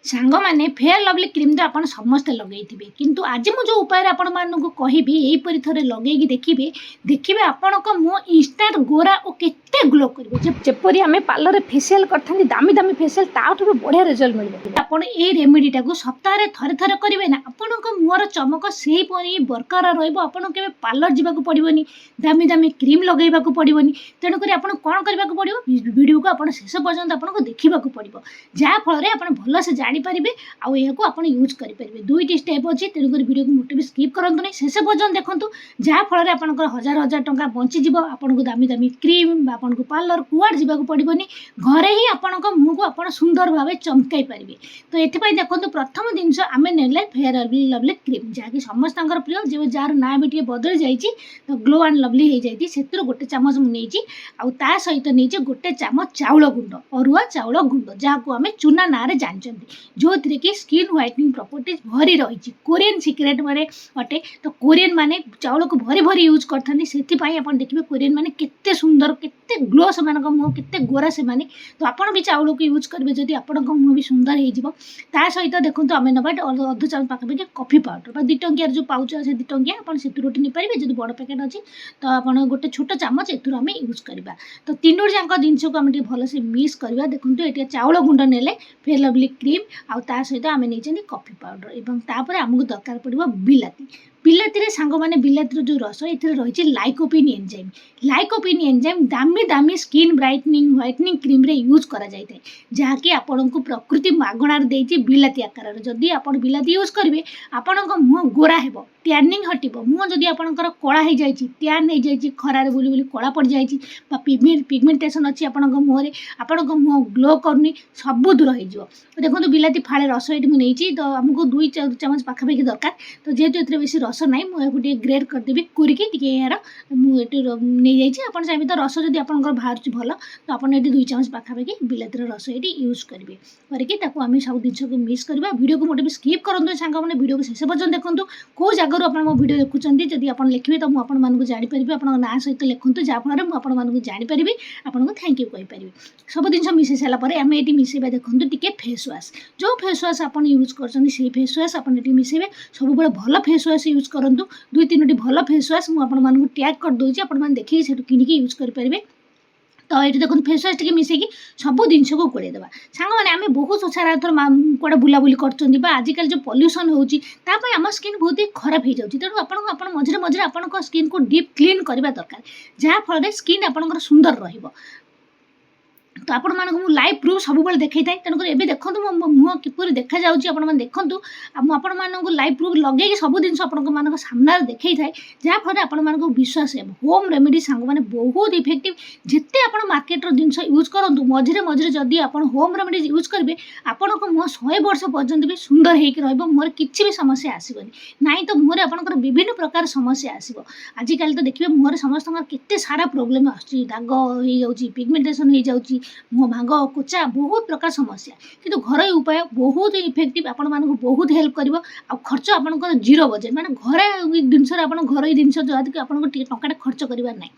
सांग मैंने fair lovely cream तो आप समस्ते लगे किंतु आज मुझे उपाय आपण मानक कहबी यहीपरि थे लगे देखिए देखिए आपण मुह इंस्टाट गोरा और केते ग्लो करपरी आम पार्लर फेसियाल कर दामी दामी फेसियाल ताठू बढ़िया रिजल्ट मिले आप रेमेडीटा को सप्ताह थे थे करेंगे ना आपण मुहर चमक से बरकरार रहा पार्लर जावाक पड़ोनी दामी दामी क्रीम लगेगा पड़ोनी तेणुक आप कौन करने को पड़ो वीडियो को आप शेष पर्यटन आपको देखा पड़ो जहाँफल आप भलसे जानीपारे आपड़ यूज करेंगे दुईटी स्टेप अच्छी तेणुक वीडियो को मोटे भी स्किप करूँ नहीं शेष पर्यटन देखूँ जहाँफल आपंकर हजार हजार टंका बंचीज आपको दामी दामी क्रीम आपको पार्लर कुआड़ जावाक पड़ोनी घरे ही आपण मुह को आप सुंदर भाव चमकई पारे। तो ये देखो प्रथम जिनस आम ने फेयर लवली क्रीम जहाँकि समस्त प्रिय जो जार ना भी बदली जाइए तो ग्लो एंड लवली हो जाती से गोटे चामच मुझे आ सहित नहीं गोटे चामच चाउल गुंड अरुआ चाउल गुंड जहाँ को आम चूना ना जानते जो थी कि स्किन व्हाइटनिंग प्रॉपर्टीज भरी रही कोरियन सीक्रेट माने अटे। तो कोरियन माने चाउल को भरी भरी यूज करते से देखिए कोरियन माने केते सुंदर केते ग्लो से मुँह केते गोरा से माने। तो आपड़ भी चाउल को यूज करेंगे जब आप मुँह भी सुंदर हो सहित देखो आम नवा अध चामच पाखापाखि कॉफी पाउडर 2 टंकियार जो पाउच अच्छे 2 टंकिया आप नहीं पारे जब बड़ पैकेट अच्छी तो आप गोटे छोट चामच एम यूज करवा। तो तीनों जाक जिनस को आम भलसे मिक्स करवा देखो ये चाउल गुंड ने फेयर लवली क्रीम आ सहित आम नहीं कॉफी पाउडर और आमको दरकार पड़ो बिलाती बिलाती सांग मैंने बिलाती जो रस ये रही लाइकोपिन एंजाइम दामी दामी स्किन ब्राइटनिंग व्हाइटनिंग क्रीम रे यूज करा जाए जहाँकि आपण को प्रकृति मागणार देती बिलाती आकार जदि आप बिलाती यूज करेंगे आपण मुँह गोरा हो टैनिंग हटिब मुँह जदि आपंकर कला हो जाए टैन हो जाए खरार बुली बुली कला पड़ जाए पिगमेंटेसन अच्छी आपण मुहर आपण मुँह ग्लो करनी सब दूर हो देखो बिलाती फाड़े रस ये मुझे तो आमको 2 चामच पाखापाखि दरकार। तो जेहेतु ये बेसी रस ना मुझे ग्रेड करदेवी कुरिकी यार मुझे नहीं जाइए आप चाहिए तो रस जब आप बाहर भल तो आप 2 चामच पाखापाखि बिलातीर रस ये यूज करेंगे करके आम सब जिन को मिक्स करवा। वीडियो को मोटे भी स्किप करूँ सांग मैंने वीडियो को शेष पर्यटन देखूँ कौ जगह आप वीडियो देखुं जब आप लिखे तो मुझे जानीपारि आप ना सहित लिखूँ जहाँफल मुझे जानीपारि आपको थैंक यू कहींपारि। सब जिन मिसई सारापर आम ये मिसेबा देखूँ टी फेस वाश जो फेस वाश आप यूज कर फेस वाश आप मिसेबे सब भल फेस वाश यूज करूँ 2-3टी भल फेस वाश मुझे टैग कर दूसरी आप देखिए से किनिकी यूज करेंगे। तो ये देखो फेस वाश टी मिसेकी सब जिन को गोड़ेदेवा सांग मैंने आम बहुत सारा थर कौटे बुलाबुली कर आजिकल जो पल्यूसन होम स्किन बहुत ही खराब हो जाए तेणु आप मझे मझे आप स्किन को डीप क्लीन करवा दरकार जहाँफल स्किन आपंकर सुंदर रहिबो। तो आपण मानक लाइव प्रूफ सब देखा था तेणुक एवं देखो मो मुँह किपर देखा देखूँ आपण मानक लाइव प्रूफ लगे सब जिन आप सामने देखा था जहाँफल आपण विश्वास है होम रेमेडी सांग मैंने बहुत इफेक्टिव जिते आप मार्केट जिन यूज करूँ मझे मझे जदि आप होम रेमेडी यूज करेंगे आपण मुँह 100 वर्ष पर्यंत भी सुंदर हो मुहर किसी भी समस्या आसबनी ना तो मुहर आपंकर विभिन्न प्रकार समस्या आसो। आजिकल तो देखिए मुहर समस्त केते सारा प्रोब्लेम आग हो पिगमेंटेसन हो जाऊँगी मुँह भांग कोचा बहुत प्रकार समस्या किंतु घरोई उपाय बहुत इफेक्टिव आपण मानक बहुत हेल्प कर खर्च आपंकर 0 बजेट माने घरे जिनस घरोई जिनस जो आपको टंका खर्च करवार ना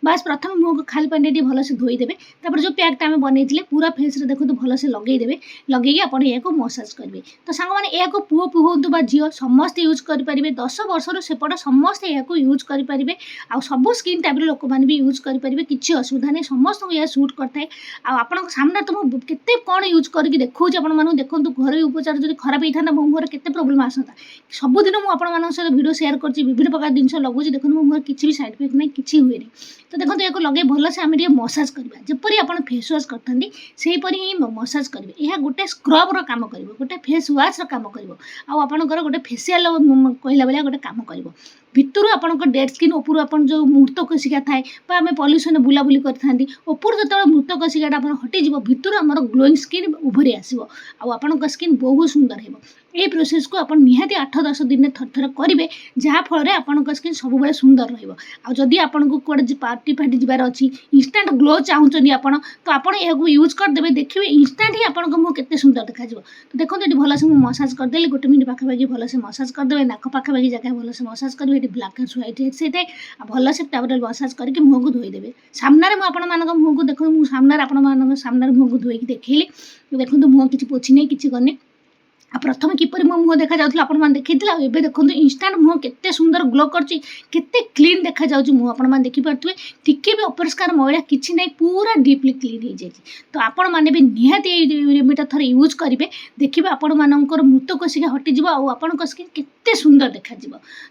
बस प्रथम मुँह को खाली पानी भलसे धोईदेवे तापर जो पैकटा आम बनई पूरा फेस रे देखो भलसे लगेदेवे लगे आपड़ या मसाज करेंगे। तो सांग मैंने या पुओ पुहतु बा झील समस्ते यूज करेंगे 10 वर्षर सेपट समस्ते या यूज करेंगे आ सब स्किन टाइप लोक मैंने भी यूज करेंगे किसी असुविधा नहीं समस्त को यह सूट करता है। आप सामने तो मुझे कौन यूज करके देखा आप देखो घर उपचार जो खराब होता मो मुहर के प्रोब्लेम आसता सबुदिन मुझे सहित वीडियो शेयर कर विभिन्न प्रकार जिन लगुच देखो मो मुहर किसी भी साइड इफेक्ट नहीं किसी हुए नहीं। तो देखो या लगे भलसे आम मसाज करवा जपरी आप फेस वाश करते ही मसाज करेंगे यह गोटे स्क्रबर काम कर गोटे फेस वाश काम कर गोटे फेसियाल कहला भाया गोटे काम कर भितर आप डेड स्किन उपरू आप जो मृत कोशिका थाए आम पल्यूसन बुलाबुली करते उपरू जो मृत कोशिकाटा हटिज भितर आम ग्लोइंग स्किन उभरी आसो आप स्किन बहुत सुंदर हो। ये प्रोसेस को आप निहाती 8-10 दिन थर थर करेंगे जहाँफल आपंक स्किन सब बड़े सुंदर रही आपको कौटे पार्टी फार्टी जबार अच्छी इंस्टाट ग्लो चाहते आप तो आप यूज करदे देखिए इंस्टाट ही आपको मुँह के सुंदर देखा। तो देखो ये भलसे मुझे मसाज करदेली 1 मिनट पाखापाखि भलसे मसाज करदे नाक पाखापाखि जगह भलसे मसाज करेंगे ये ब्लाक हेड्स व्हाइट हेड्स से भलसे मसाज करके मुँह को धोईदेवे सामने मुझे मुँह को देखो सामने सामने मुँह को धोईकी देखली देखो मुँह किसी पोछि नहीं किसी करनी प्रथम किपर मो मुह देखा जाऊला आपण मैंने देखी आ देखो इंस्टाट मुह के सुंदर ग्लो करते क्लीन देखा जाऊँ मुह आपण मैंने देखिपे टिके भी अपरिष्कार मैला किसी ना पूरा डीपली क्लीन हो जाए। तो आपण मैंने भी निहाती रेमेडीटा थोड़े यूज करेंगे देखिए आपण मानकर मृत कोशिका हटिज आपण स्किन केते सुंदर देखा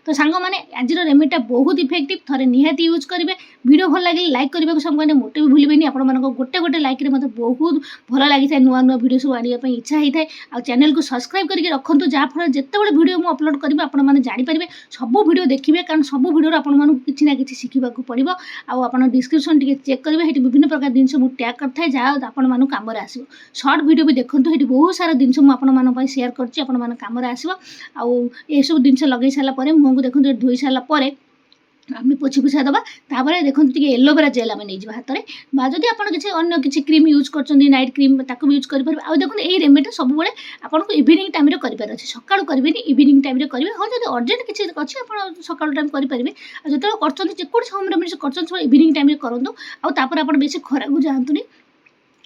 तो सांग मैंने आज रेमेडीटा बहुत इफेक्टिव थोड़े निहाती यूज करेंगे। वीडियो भल लगे लाइक करने को सब मोटे भी भूलें आपण मान गोटे गोटे लाइक मतलब बहुत भल लगी था नुआ नुआ वीडियो सब आने इच्छा होता है आ चैनल को सब्सक्राइब करके रखु जहाँफल जिते वीडियो मुझे अपलोड करी आपने जानीपारे सब वीडियो देखिए कारण सब वीडियो आपको किसी ना कि शिखा पड़ो आप डिस्क्रिप्शन टी चेक करेंगे ये विभिन्न प्रकार जिन मुझे टैग करता है जहाँ आपको कम आसो सर्ट वीडियो भी देखो ये बहुत सारा जिन मुझे सेयार करम आसो आउ सब जिन लगे सारापर मुँह को देखो धोई सारापर आम पोछि पुछा दबा तापर देखो एलोवेरा जेल आम नहीं हाथ में जदि आप किसी क्रीम यूज कर नाइट क्रीम ताको यूज करेंगे आ देखो ये रेमेडी सब आपको इवनिंग टाइम कर सका करेंगे इवनिंग टाइम करेंगे हाँ जब अर्जेंट किसी अच्छे आप सका टाइम करेंगे जो कर होम रेमेडी कर इवनिंग टाइम करूँ आपर आप बेस खरा को जातुनी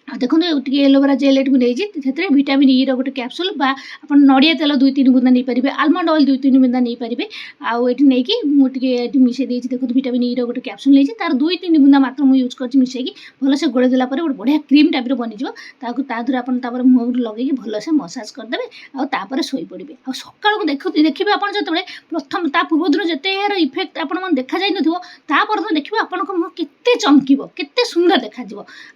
देखो ये एलोवेरा जेल एट मुझे विटामिन ई रोटे कैप्सूल आप नड़िया तेल 2-3 बुंदा नहीं पारे आलमंड ऑयल 2-3 बुंदा नहीं पारे आईटी मुझे मिसई देखो विटामिन ई रोटे कैप्सूल नहीं तार 2-3 बुंदा मात्र मुझे यूज कर मिसेकी भलसे गोड़े देला गोटे बढ़िया क्रीम टाइप बनीज तादर आप मुँह लगे भलसे मसाज करदे आपर शोपड़े आ सका देखिए आप जो प्रथम ता पूर्व दिन जिते यार इफेक्ट आप देखा जाए नपर देखिए आपको मुँह के चमक के सुंदर देखा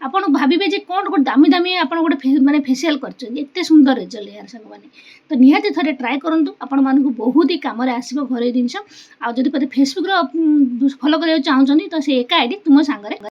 आप भावे कौन गोटे दामी दामी आप गोटे माने फेसियाल करते सुंदर रिजल्ट यार सांग मैंने तो निहाती थे ट्राए करूँ आपण मानक बहुत ही कम आसो घर जिनस आदि फेसबुक फॉलो करने चाहूँ तो से एका आईडी तुम सांगे